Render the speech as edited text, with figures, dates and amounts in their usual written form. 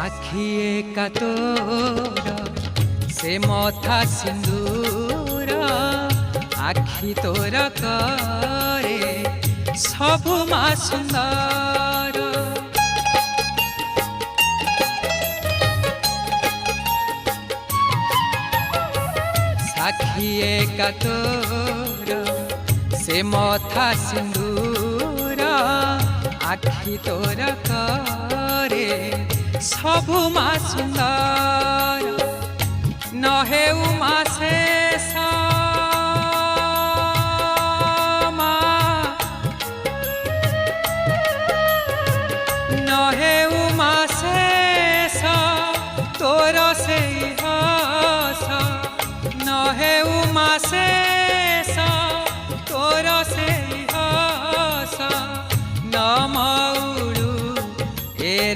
साखिए का तोर से मथा सिंदूर आखि तोर करे सबु मा सुंदर। साखिए का तोर से मथा सिंदूर आखि तोर करे सबु मा सुंदर। नहे उमा शेष नहे उमा शेष तोर से हस नहे उमा शेष